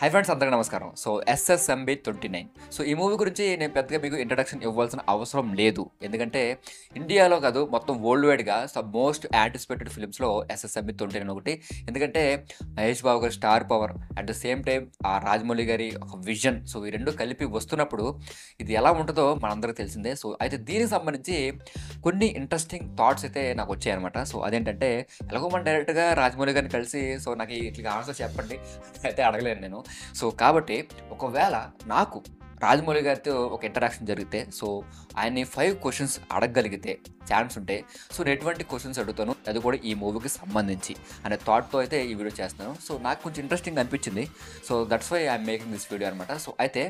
Hi friends, అందరికీ నమస్కారం. So SSMB 29. So ఈ మూవీ గురించి నేను పెద్దగా మీకు ఇంట్రడక్షన్ ఇవ్వాల్సిన అవసరం లేదు. ఎందుకంటే ఇండియాలో కాదు, మొత్తం వరల్డ్ వైడ్గా మోస్ట్ యాంటిసిపేటెడ్ ఫిల్మ్స్లో ఎస్ఎస్ఎంబి 29 ఒకటి. ఎందుకంటే మహేష్ బాబు గారి star power, at the same time ఆ రాజమౌళి గారి ఒక విజన్, సో ఈ రెండు కలిపి వస్తున్నప్పుడు ఇది ఎలా ఉంటుందో మనందరికీ తెలిసిందే. సో అయితే దీనికి సంబంధించి కొన్ని ఇంట్రెస్టింగ్ థాట్స్ అయితే నాకు వచ్చాయన్నమాట. సో అదేంటంటే, ఎలాగో మన డైరెక్ట్గా రాజమౌళి గారిని కలిసి సో నాకు ఇట్లా ఆన్సర్ చెప్పండి అయితే అడగలేను నేను. సో కాబట్టి ఒకవేళ నాకు రాజమౌళి గారితో ఒక ఇంటరాక్షన్ జరిగితే, సో ఆయన్ని 5 క్వశ్చన్స్ అడగగలిగితే ఛాన్స్ ఉంటే, సో నేను ఎటువంటి క్వశ్చన్స్ అడుగుతాను, అది కూడా ఈ మూవీకి సంబంధించి అనే థాట్తో అయితే ఈ వీడియో చేస్తున్నాను. సో నాకు కొంచెం ఇంట్రెస్టింగ్ అనిపించింది. So that's why I'm making this video అనమాట. సో అయితే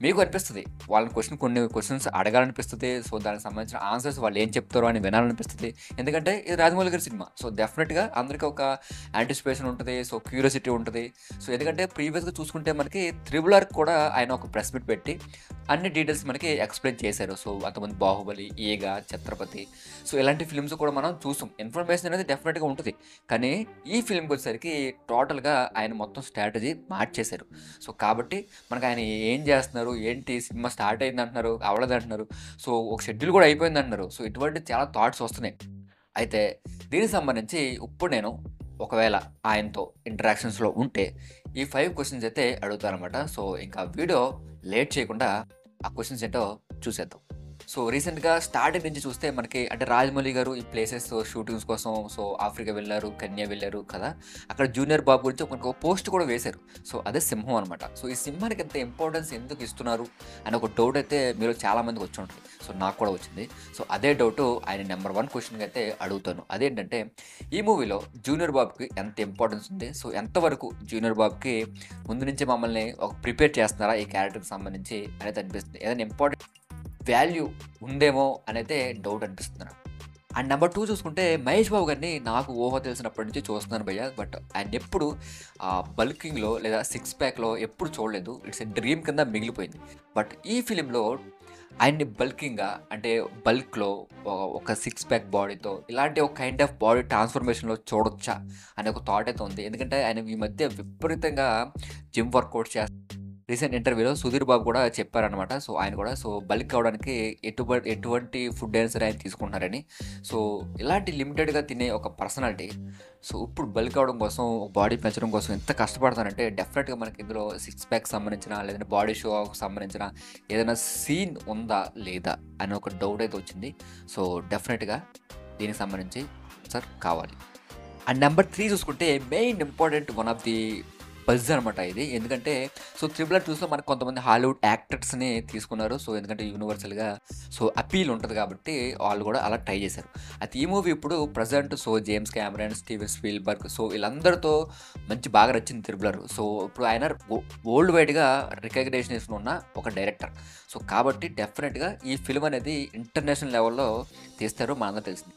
మీకు అనిపిస్తుంది వాళ్ళని కొన్ని క్వశ్చన్స్ అడగాలనిపిస్తుంది. సో దానికి సంబంధించిన ఆన్సర్స్ వాళ్ళు ఏం చెప్తారో అని వినాలనిపిస్తుంది. ఎందుకంటే ఇది రాజమౌళి గారి సినిమా. సో డెఫినెట్గా అందరికీ ఒక యాంటిసిపేషన్ ఉంటుంది. సో క్యూరియాసిటీ ఉంటుంది. సో ఎందుకంటే ప్రీవియస్గా చూసుకుంటే మనకి త్రిబుల్ ఆర్ కూడా ఆయన ఒక ప్రెస్ మీట్ పెట్టి అన్ని డీటెయిల్స్ మనకి ఎక్స్ప్లెయిన్ చేశారు. సో అంతమంది బాహుబలి, ఈగ, ఛత్రపతి, సో ఇలాంటి ఫిల్మ్స్ కూడా మనం చూసాం. ఇన్ఫర్మేషన్ అనేది డెఫినెట్గా ఉంటుంది. కానీ ఈ ఫిల్మ్కి వచ్చేసరికి టోటల్గా ఆయన మొత్తం స్ట్రాటజీ మార్చేశారు. సో కాబట్టి మనకు ఆయన ఏం చేస్తున్నారు, ఏంటి, సినిమా స్టార్ట్ అయింది అంటున్నారు, అవ్వలేదు అంటున్నారు, సో ఒక షెడ్యూల్ కూడా అయిపోయింది అంటున్నారు. సో ఇటువంటి చాలా థాట్స్ వస్తున్నాయి. అయితే దీనికి సంబంధించి ఇప్పుడు నేను ఒకవేళ ఆయనతో ఇంటరాక్షన్స్లో ఉంటే ఈ 5 క్వశ్చన్స్ అయితే అడుగుతానమాట. సో ఇంకా వీడియో లేట్ చేయకుండా ఆ క్వశ్చన్స్ ఏంటో చూసేద్దాం. సో రీసెంట్గా స్టార్టింగ్ నుంచి చూస్తే మనకి అంటే రాజమౌళి గారు ఈ ప్లేసెస్ షూటింగ్స్ కోసం సో ఆఫ్రికా వెళ్ళారు, కెన్యా వెళ్ళారు కదా. అక్కడ జూనియర్ బాబు గురించి ఒక పోస్ట్ కూడా వేశారు. సో అదే సింహం అనమాట. సో ఈ సింహానికి ఎంత ఇంపార్టెన్స్ ఎందుకు ఇస్తున్నారు అని ఒక డౌట్ అయితే మీరు చాలామందికి వచ్చి ఉంటుంది. సో నాకు కూడా వచ్చింది. సో అదే డౌట్ ఆయన నెంబర్ 1 క్వశ్చన్కి అయితే అడుగుతాను. అదేంటంటే, ఈ మూవీలో జూనియర్ బాబుకి ఎంత ఇంపార్టెన్స్ ఉంది, సో ఎంతవరకు జూనియర్ బాబుకి ముందు నుంచి మమ్మల్ని ఒక ప్రిపేర్ చేస్తున్నారా ఈ క్యారెక్టర్కి సంబంధించి అనేది అనిపిస్తుంది. ఏదైనా ఇంపార్టెంట్ వాల్యూ ఉందేమో అనైతే డౌట్ అనిపిస్తుంది నాకు. అండ్ నెంబర్ 2 చూసుకుంటే, మహేష్ బాబు గారిని నాకు ఊహ తెలిసినప్పటి నుంచి చూస్తున్నాను భయ్య. బట్ ఆయన ఎప్పుడు బల్కింగ్లో లేదా 6 ప్యాక్లో ఎప్పుడు చూడలేదు. ఇట్స్ ఎ డ్రీమ్ కింద మిగిలిపోయింది. బట్ ఈ ఫిలింలో ఆయన్ని బల్కింగ్గా అంటే బల్క్లో ఒక 6 ప్యాక్ బాడీతో ఇలాంటి ఒక కైండ్ ఆఫ్ బాడీ ట్రాన్స్ఫర్మేషన్లో చూడొచ్చా అనే ఒక థాట్ అయితే ఉంది. ఎందుకంటే ఆయన ఈ మధ్య విపరీతంగా జిమ్ వర్కౌట్ చేస్తారు. రీసెంట్ ఇంటర్వ్యూలో సుధీర్ బాబు కూడా చెప్పారనమాట. సో ఆయన కూడా సో బల్క్ అవడానికి ఎటువంటి ఫుడ్ అయినా సరే ఆయన తీసుకుంటున్నారని. సో ఇలాంటి లిమిటెడ్గా తినే ఒక పర్సనాలిటీ సో ఇప్పుడు బల్క్ అవడం కోసం, బాడీ పెంచడం కోసం ఎంత కష్టపడతానంటే, డెఫినెట్గా మనకి ఇందులో 6 ప్యాక్ సంబంధించిన లేదంటే బాడీ షోకి సంబంధించిన ఏదైనా సీన్ ఉందా లేదా అని ఒక డౌట్ అయితే వచ్చింది. సో డెఫినెట్గా దీనికి సంబంధించి సార్ కావాలి. అండ్ నెంబర్ 3 చూసుకుంటే, main important one of the buzz అనమాట ఇది. ఎందుకంటే సో త్రిబుల్ ఆర్ చూస్తే మనకు కొంతమంది హాలీవుడ్ యాక్టర్స్ని తీసుకున్నారు. సో ఎందుకంటే యూనివర్సల్గా సో అపీల్ ఉంటుంది కాబట్టి వాళ్ళు కూడా అలా ట్రై చేశారు. అయితే ఈ మూవీ ఇప్పుడు present so James Cameron, Steven Spielberg, so వీళ్ళందరితో మంచి బాగా నచ్చింది త్రిబుల్ ఆర్. సో ఇప్పుడు ఆయన వరల్డ్ వైడ్గా రికగ్నైజేషన్ ఉన్న ఒక డైరెక్టర్. సో కాబట్టి డెఫినెట్గా ఈ ఫిల్మ్ అనేది ఇంటర్నేషనల్ లెవెల్లో తీస్తారు, మనందరూ తెలిసింది.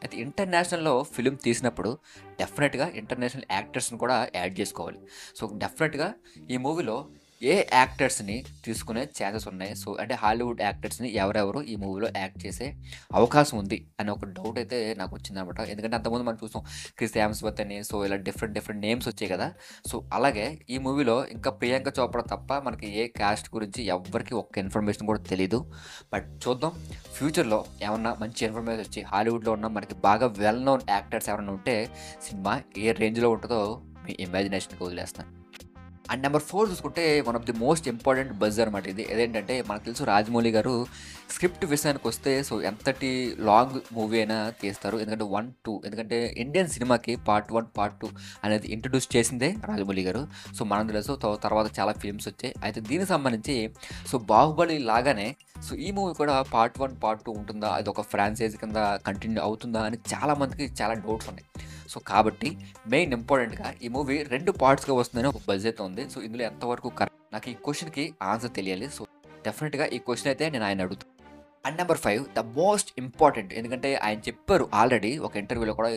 అయితే ఇంటర్నేషనల్లో ఫిలిం తీసినప్పుడు డెఫినెట్గా ఇంటర్నేషనల్ యాక్టర్స్ని కూడా యాడ్ చేసుకోవాలి. సో డెఫినెట్గా ఈ మూవీలో ఏ యాక్టర్స్ని తీసుకునే ఛాన్సెస్ ఉన్నాయి, సో అంటే హాలీవుడ్ యాక్టర్స్ని ఎవరెవరు ఈ మూవీలో యాక్ట్ చేసే అవకాశం ఉంది అనే ఒక డౌట్ అయితే నాకు వచ్చిందనమాట. ఎందుకంటే అంతకుముందు మనం చూసాం క్రిస్ హెమ్స్వర్త్ అని, సో ఇలా డిఫరెంట్ నేమ్స్ వచ్చాయి కదా. సో అలాగే ఈ మూవీలో ఇంకా ప్రియాంక చోప్రా తప్ప మనకి ఏ కాస్ట్ గురించి ఎవరికి ఒక్క ఇన్ఫర్మేషన్ కూడా తెలీదు. బట్ చూద్దాం ఫ్యూచర్లో ఏమన్నా మంచి ఇన్ఫర్మేషన్ వచ్చి హాలీవుడ్లో ఉన్న మనకి బాగా వెల్ నోన్ యాక్టర్స్ ఎవరైనా ఉంటే సినిమా ఏ రేంజ్లో ఉంటుందో మీ ఇమాజినేషన్కి వదిలేస్తాను. అండ్ నెంబర్ 4 చూసుకుంటే, one of the most important buzz అనమాట ఇది. ఏదేంటంటే, మనకు తెలుసు రాజమౌళి గారు స్క్రిప్ట్ విషయానికి వస్తే సో ఎంతటి లాంగ్ మూవీ అయినా తీస్తారు. ఎందుకంటే 1, 2 ఎందుకంటే ఇండియన్ సినిమాకి పార్ట్ 1, పార్ట్ 2 అనేది ఇంట్రడ్యూస్ చేసిందే రాజమౌళి గారు. సో మనం తెలుసు తర్వాత చాలా ఫిల్మ్స్ వచ్చాయి. అయితే దీనికి సంబంధించి సో బాహుబలి లాగానే సో ఈ మూవీ కూడా పార్ట్ 1, పార్ట్ 2 ఉంటుందా, అది ఒక ఫ్రాంచైజీ కింద కంటిన్యూ అవుతుందా అని చాలామందికి చాలా డౌట్స్ ఉన్నాయి. సో కాబట్టి మెయిన్ ఇంపార్టెంట్గా ఈ మూవీ 2 పార్ట్స్గా వస్తుందని ఒక బడ్జెట్ ఉంది. సో ఇందులో ఎంతవరకు కరెక్ట్, నాకు ఈ క్వశ్చన్కి ఆన్సర్ తెలియాలి. సో డెఫినెట్గా ఈ క్వశ్చన్ అయితే నేను ఆయన అడుగుతాను. And number 5 the most important, ఎందుకంటే ఆయన చెప్పారు ఆల్రెడీ ఒక ఇంటర్వ్యూలో కూడా,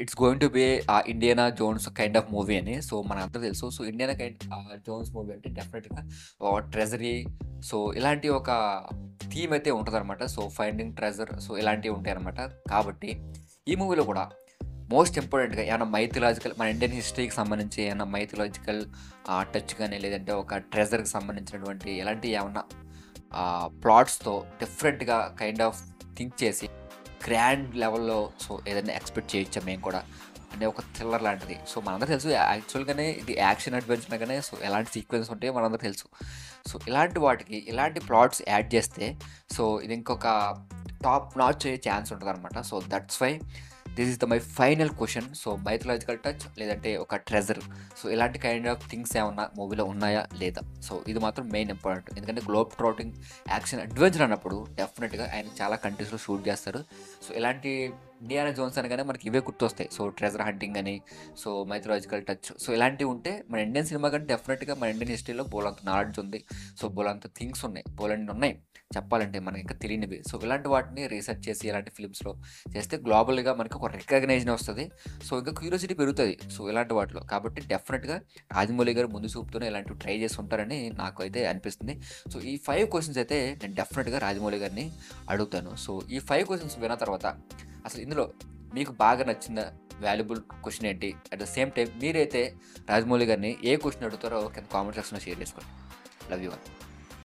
it's going to be Indiana Jones kind of movie అని. సో మనందరూ తెలుసు సో ఇండియానా జోన్స్ మూవీ అంటే డెఫినెట్గా ట్రెజరీ, సో ఇలాంటి ఒక థీమ్ అయితే ఉంటుంది అనమాట. సో ఫైండింగ్ ట్రెజర్, సో ఇలాంటివి ఉంటాయి అనమాట. కాబట్టి ఈ మూవీలో కూడా మోస్ట్ ఇంపార్టెంట్‌గా ఏమన్నా మైథలాజికల్ మన ఇండియన్ హిస్టరీకి సంబంధించి ఏమన్నా మైథలాజికల్ టచ్ గాని, లేదంటే ఒక ట్రెజర్‌కి సంబంధించినటువంటి ఎలాంటి ఏమన్నా ప్లాట్స్‌తో డిఫరెంట్‌గా కైండ్ ఆఫ్ థింక్ చేసి గ్రాండ్ లెవెల్‌లో సో ఏదైనా ఎక్స్‌పెక్ట్ చేయొచ్చా మేము కూడా అనే ఒక థ్రిల్లర్ లాంటిది. సో మనందరికీ తెలుసు యాక్చువల్‌గానే ఇది యాక్షన్ అడ్వెంచర్ అనగానే సో ఎలాంటి సీక్వెన్స్ ఉంటాయో మనందరికీ తెలుసు. సో ఇలాంటి వాటికి ఇలాంటి ప్లాట్స్ యాడ్ చేస్తే సో ఇది ఇంకొక టాప్ నాచ్ అయ్యే ఛాన్స్ ఉంటదనమాట. So that's why this is the my final question. So mythological touch లేదంటే ఒక ట్రెజర్ సో ఇలాంటి కైండ్ ఆఫ్ థింగ్స్ ఏమన్నా మూవీలో ఉన్నాయా లేదా? సో ఇది మాత్రం మెయిన్ ఇంపార్టెంట్. ఎందుకంటే గ్లోబ్ ట్రాటింగ్ యాక్షన్ అడ్వెంచర్ అన్నప్పుడు డెఫినెట్‌గా ఆయన చాలా కంట్రీస్‌లో షూట్ చేస్తారు. సో ఇలాంటి ఇండియానా జోన్స్ అనగానే మనకి ఇవే గుర్తొస్తాయి. సో ట్రెజర్ హంటింగ్ అని, సో మైథలాజికల్ టచ్ సో ఇలాంటివి ఉంటే మన ఇండియన్ సినిమా కంటే డెఫినెట్‌గా మన ఇండియన్ హిస్టరీలో బోలెడంత నాలెడ్జ్ ఉంది. సో బోలెడంత థింగ్స్ ఉన్నాయి. బోలెడన్ని ఉన్నాయి చెప్పాలంటే మనకి ఇంకా తెలియనివి. సో ఇలాంటి వాటిని రీసెర్చ్ చేసి ఇలాంటి ఫిల్మ్స్‌లో చేస్తే గ్లోబల్‌గా మనకి ఒక రికగ్నైజేషన్ వస్తది. సో ఇంకా క్యూరియాసిటీ పెరుగుతది. సో ఇలాంటి వాటిలో. కాబట్టి డెఫినెట్‌గా రాజమౌళి గారు ముందు చూపుతోనే ఇలాంటివి ట్రై చేసి ఉంటారని నాకు అయితే అనిపిస్తుంది. సో ఈ 5 క్వెషన్స్ అయితే నేను డెఫినెట్‌గా రాజమౌళి గారిని అడుగుతాను. సో ఈ 5 క్వెషన్స్ విన్న తర్వాత అసలు ఇందులో మీకు బాగా నచ్చిన వాల్యుబుల్ క్వెషన్ ఏంటి? అట్ ద సేమ్ టైమ్ మీరైతే రాజమౌళి గారిని ఏ క్వెషన్ అడుగుతారో కింద కామెంట్ సెక్షన్‌లో షేర్ చేసుకోండి. Love you all.